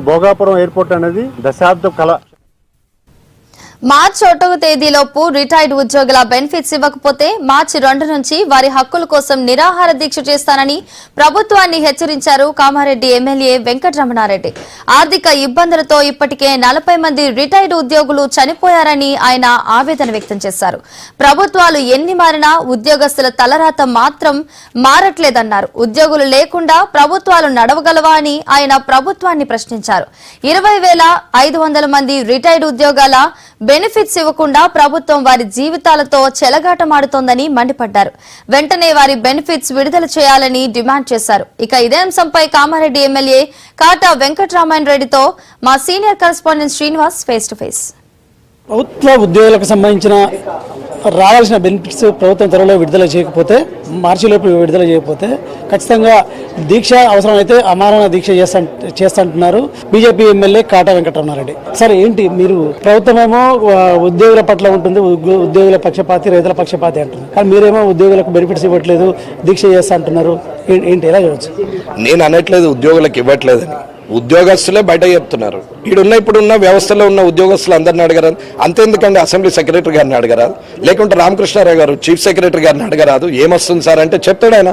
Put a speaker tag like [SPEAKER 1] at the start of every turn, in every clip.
[SPEAKER 1] Bhogapuram airport అనేది దశాబ్దం కళ.
[SPEAKER 2] మార్చి 1వ తేదీలోపు రిటైర్డ్ ఉద్యోగుల బెనిఫిట్స్ ఇవ్వకపోతే మార్చి 2 నుంచి వారి హక్కుల కోసం నిరాహార దీక్ష చేస్తానని ప్రభుత్వాన్ని హెచ్చరించారు కామారెడ్డి ఎమ్మెల్యే వెంకటరమణారెడ్డి. ఆర్థిక ఇబ్బందులతో ఇప్పటికే 40 మంది రిటైర్డ్ ఉద్యోగులు చనిపోయారని ఆయన ఆవేదన వ్యక్తం చేశారు. ప్రభుత్వాలు ఎన్ని మారినా ఉద్యోగస్తుల తలరాత మాత్రం మారట్లేదన్నారు. ఉద్యోగులు లేకుండా ప్రభుత్వాలు నడవగలవా అని ఆయన ప్రభుత్వాన్ని ప్రశ్నించారు. 20,500 మంది రిటైర్డ్ ఉద్యోగాల బెనిఫిట్స్ ఇవ్వకుండా ప్రభుత్వం వారి జీవితాలతో చెలగాటమాడుతోందని మండిపడ్డారు. వెంటనే వారి బెనిఫిట్స్ విడుదల చేయాలని డిమాండ్ చేశారు. ఇక ఇదే అంశంపై కామారెడ్డి ఎమ్మెల్యే కాటా వెంకటరామరెడ్డితో మా senior correspondent Srinivas face to face.
[SPEAKER 3] ప్రభుత్వ ఉద్యోగులకు సంబంధించిన రావాల్సిన బెనిఫిట్స్ ప్రభుత్వం త్వరలో విడుదల చేయకపోతే, మార్చిలోపు విడుదల చేయకపోతే ఖచ్చితంగా దీక్ష అవసరమైతే అమారణ దీక్ష చేస్తుంటున్నారు బీజేపీ ఎమ్మెల్యే కాటా వెంకటరమణారెడ్డి. సరే, ఏంటి మీరు ప్రభుత్వమేమో ఉద్యోగుల పట్ల ఉంటుంది, ఉద్యోగుల పక్షపాతి, రైతుల పక్షపాతి అంటున్నారు, కానీ మీరేమో ఉద్యోగులకు బెనిఫిట్స్ ఇవ్వట్లేదు, దీక్ష చేస్తా అంటున్నారు. ఏంటి, ఎలా చూడవచ్చు?
[SPEAKER 4] నేను అనట్లేదు ఉద్యోగులకు ఇవ్వట్లేదని, ఉద్యోగస్తులే బయట చెప్తున్నారు. ఇప్పుడున్న వ్యవస్థలో ఉన్న ఉద్యోగస్తులు అందరిని అడగరాదు. అంతేందుకంటే అసెంబ్లీ సెక్రటరీ గారిని అడగరాదు, లేకుంటే రామకృష్ణారావు గారు చీఫ్ సెక్రటరీ గారిని అడగరాదు. ఏమొస్తుంది సార్ అంటే చెప్తాడు ఆయన,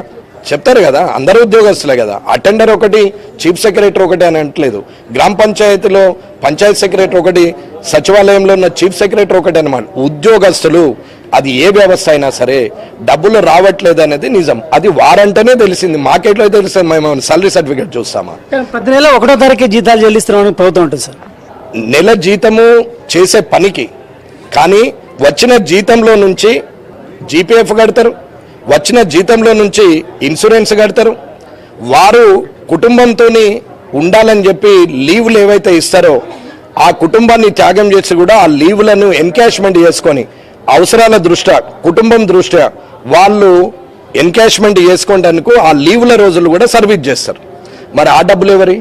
[SPEAKER 4] చెప్తారు కదా, అందరూ ఉద్యోగస్తులే కదా. అటెండర్ ఒకటి, చీఫ్ సెక్రటరీ ఒకటి అని అనట్లేదు. గ్రామ పంచాయతీలో పంచాయత్ సెక్రటరీ ఒకటి, సచివాలయంలో ఉన్న చీఫ్ సెక్రటరీ ఒకటి అనమాట. ఉద్యోగస్తులు, అది ఏ వ్యవస్థ అయినా సరే డబ్బులు రావట్లేదు అనేది నిజం. అది వారంటనే తెలిసింది, మాకెట్లో తెలిసింది. మేము సాలరీ సర్టిఫికేట్ చూస్తామా?
[SPEAKER 3] ప్రతి నెల 1వ తారీఖు జీతాలు చెల్లిస్తున్నామని ప్రభుత్వం ఉంటుంది సార్.
[SPEAKER 4] నెల జీతము చేసే పనికి, కానీ వచ్చిన జీతంలో నుంచి జీపీఎఫ్ కడతారు, వచ్చిన జీతంలో నుంచి ఇన్సూరెన్స్ కడతారు. వారు కుటుంబంతో ఉండాలని చెప్పి లీవ్లు ఏవైతే ఇస్తారో ఆ కుటుంబాన్ని త్యాగం చేసి కూడా ఆ లీవ్లను ఎన్కాష్మెంట్ చేసుకొని అవసరాల దృష్ట్యా, కుటుంబం దృష్ట్యా వాళ్ళు ఎన్కాష్మెంట్ చేసుకోవడానికి ఆ లీవ్ల రోజులు కూడా సర్వీస్ చేస్తారు. మరి ఆ డబ్బులు ఎవరి?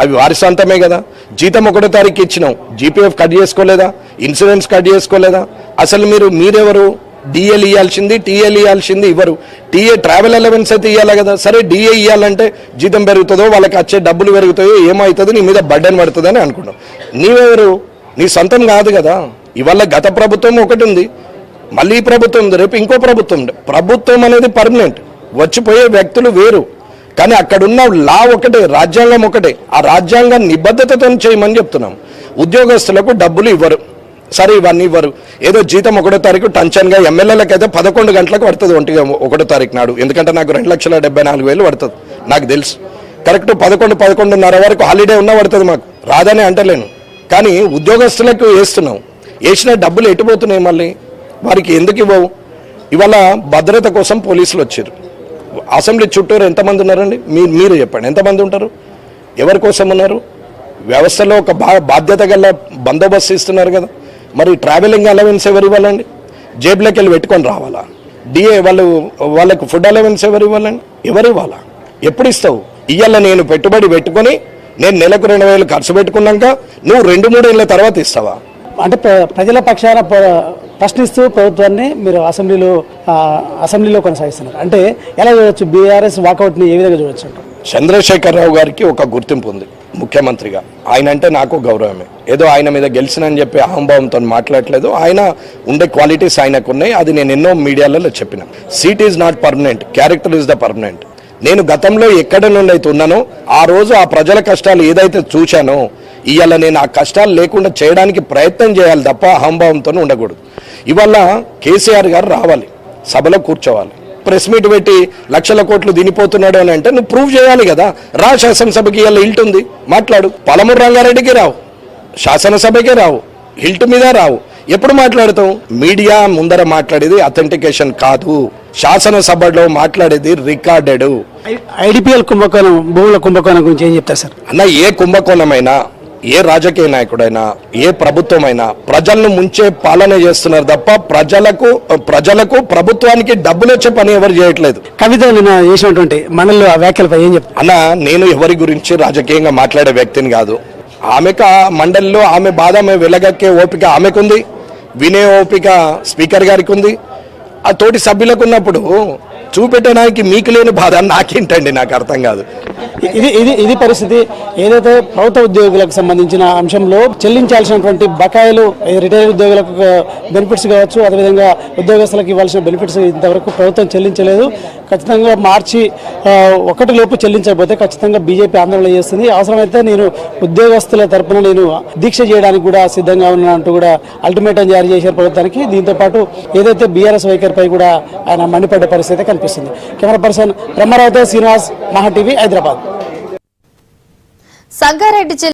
[SPEAKER 4] అవి వారి సొంతమే కదా. జీతం 1వ తారీఖు ఇచ్చినాం, జీపీఎఫ్ కట్ చేసుకోలేదా, ఇన్సూరెన్స్ కట్ చేసుకోలేదా? అసలు మీరెవరు? డిఏలు ఇవ్వాల్సింది, టీఏలు ఇవ్వాల్సింది ఇవ్వరు. టీఏ ట్రావెల్ అలవెన్స్ అయితే ఇవ్వాలి కదా. సరే, డిఏ ఇవ్వాలంటే జీతం పెరుగుతుందో, వాళ్ళకి వచ్చే డబ్బులు పెరుగుతాయో, ఏమవుతుందో, నీ మీద బర్డెన్ పడుతుందని అనుకున్నాం. నీవెవరు? నీ సొంతం కాదు కదా. ఇవాళ గత ప్రభుత్వం ఒకటి ఉంది, మళ్ళీ ప్రభుత్వం ఉంది, రేపు ఇంకో ప్రభుత్వం ఉంది. ప్రభుత్వం అనేది పర్మనెంట్, వచ్చిపోయే వ్యక్తులు వేరు. కానీ అక్కడున్న లా ఒకటే, రాజ్యాంగం ఒకటే. ఆ రాజ్యాంగ నిబద్ధతతో చేయమని చెప్తున్నాం. ఉద్యోగస్తులకు డబ్బులు ఇవ్వరు, సరే ఇవన్నీ ఇవ్వరు. ఏదో జీతం 1వ తారీఖు టెన్షన్గా ఎమ్మెల్యేలకు అయితే 11 గంటలకు పడుతుంది 1వ తారీఖు నాడు. ఎందుకంటే నాకు 2,74,000 పడుతుంది, నాకు తెలుసు. కరెక్ట్ 11-11:30 వరకు హాలిడే ఉన్నా పడుతుంది మాకు, రాదని అంటలేను. కానీ ఉద్యోగస్తులకు వేస్తున్నాం, వేసిన డబ్బులు ఎటుపోతున్నాయి? మళ్ళీ వారికి ఎందుకు ఇవ్వవు? ఇవాళ భద్రత కోసం పోలీసులు వచ్చారు. అసెంబ్లీ చుట్టూరు ఎంతమంది ఉన్నారండి? మీరు చెప్పండి, ఎంతమంది ఉంటారు? ఎవరి కోసం ఉన్నారు? వ్యవస్థలో ఒక బాధ్యత గల బందోబస్తు ఇస్తున్నారు కదా. మరి ట్రావెలింగ్ అలవెన్స్ ఎవరు ఇవ్వాలండి? జేబులోకి వెళ్ళి పెట్టుకొని రావాలా? డిఏ వాళ్ళకు ఫుడ్ అలవెన్స్ ఎవరు ఇవ్వాలండి? ఎవరు ఇవ్వాలా? ఎప్పుడు ఇస్తావు? ఇవాళ నేను పెట్టుబడి పెట్టుకొని నేను నెలకు 2,000 ఖర్చు పెట్టుకున్నాక నువ్వు 2-3 ఏళ్ళ తర్వాత ఇస్తావా?
[SPEAKER 3] అంటే ప్రజల పక్షాన ప్రశ్నిస్తూ ప్రభుత్వాన్ని మీరు అసెంబ్లీలో కొనసాగిస్తున్నారు అంటే ఎలా చూడవచ్చు? బీఆర్ఎస్ వాకౌట్ని ఏ విధంగా చూడవచ్చు?
[SPEAKER 4] చంద్రశేఖరరావు గారికి ఒక గుర్తింపు ఉంది ముఖ్యమంత్రిగా. ఆయన అంటే నాకు గౌరవమే. ఏదో ఆయన మీద గెలిచినని చెప్పి అహంభావంతో మాట్లాడలేదు. ఆయన ఉండే క్వాలిటీస్ ఆయనకు ఉన్నాయి. అది నేను ఎన్నో మీడియాలలో చెప్పిన. Seat is not permanent, character is the permanent. నేను గతంలో ఎక్కడ నుండి అయితే ఉన్నానో ఆ రోజు ఆ ప్రజల కష్టాలు ఏదైతే చూశానో ఇవాళ నేను ఆ కష్టాలు లేకుండా చేయడానికి ప్రయత్నం చేయాలి తప్ప అహంభావంతో ఉండకూడదు. ఇవాళ కేసీఆర్ గారు రావాలి, సభలో కూర్చోవాలి, ప్రెస్ మీట్ పెట్టి లక్షల కోట్లు దినిపోతున్నాడు అని అంటే నువ్వు ప్రూవ్ చేయాలి కదా. రా శాసనసభకి ఇవాళ హిల్ట్ ఉంది, మాట్లాడు. పాలమూరు రంగారెడ్డికి రావు, శాసనసభకే రావు, హిల్ట్ మీద రావు. ఎప్పుడు మాట్లాడతావు? మీడియా ముందర మాట్లాడేది అథెంటికేషన్ కాదు, శాసనసభలో మాట్లాడేది రికార్డెడ్.
[SPEAKER 3] ఐడిపిఎల్ కుంభకోణం, భూముల కుంభకోణం గురించి ఏం చెప్తారు సార్?
[SPEAKER 4] అన్న, ఏ కుంభకోణమైనా, ఏ రాజకీయ నాయకుడైనా, ఏ ప్రభుత్వమైనా ప్రజలను ముంచే పాలన చేస్తున్నారు తప్ప ప్రజలకు ప్రభుత్వానికి డబ్బులు వచ్చే పని ఎవరు చేయట్లేదు.
[SPEAKER 3] కవిత చేసినటువంటి మనల్లో ఆ వ్యాఖ్యలపై ఏం చెప్తారు?
[SPEAKER 4] అన్న, నేను ఎవరి గురించి రాజకీయంగా మాట్లాడే వ్యక్తిని కాదు. ఆమెకు ఆ మండలిలో ఆమె బాధ ఆమె వెలగక్కే ఓపిక ఆమెకుంది, వినే ఓపిక స్పీకర్ గారికి ఉంది, ఆ తోటి సభ్యులకు ఉన్నప్పుడు చూపెట్టడానికి మీకు లేని బాధ నాకేంటండి, నాకు అర్థం కాదు.
[SPEAKER 3] ఇది పరిస్థితి. ఏదైతే ప్రభుత్వ ఉద్యోగులకు సంబంధించిన అంశంలో చెల్లించాల్సినటువంటి బకాయిలు, రిటైర్డ్ ఉద్యోగులకు బెనిఫిట్స్ కావచ్చు, అదేవిధంగా ఉద్యోగస్తులకు ఇవ్వాల్సిన బెనిఫిట్స్ ఇంతవరకు ప్రభుత్వం చెల్లించలేదు. ఖచ్చితంగా మార్చి 1 లోపు చెల్లించకపోతే ఖచ్చితంగా బీజేపీ ఆందోళన చేస్తుంది. అవసరమైతే నేను ఉద్యోగస్తుల తరపున నేను దీక్ష చేయడానికి కూడా సిద్ధంగా ఉన్నానంటూ కూడా అల్టిమేటం జారీ చేశారు ప్రభుత్వానికి. దీంతో పాటు ఏదైతే బీఆర్ఎస్ వైఖరిపై కూడా ఆయన మండిపడ్డ పరిస్థితి కనిపిస్తుంది. కెమెరా పర్సన్ బ్రహ్మరావుతో శ్రీనివాస్, మహా టీవీ, హైదరాబాద్.
[SPEAKER 2] సంగారెడ్డి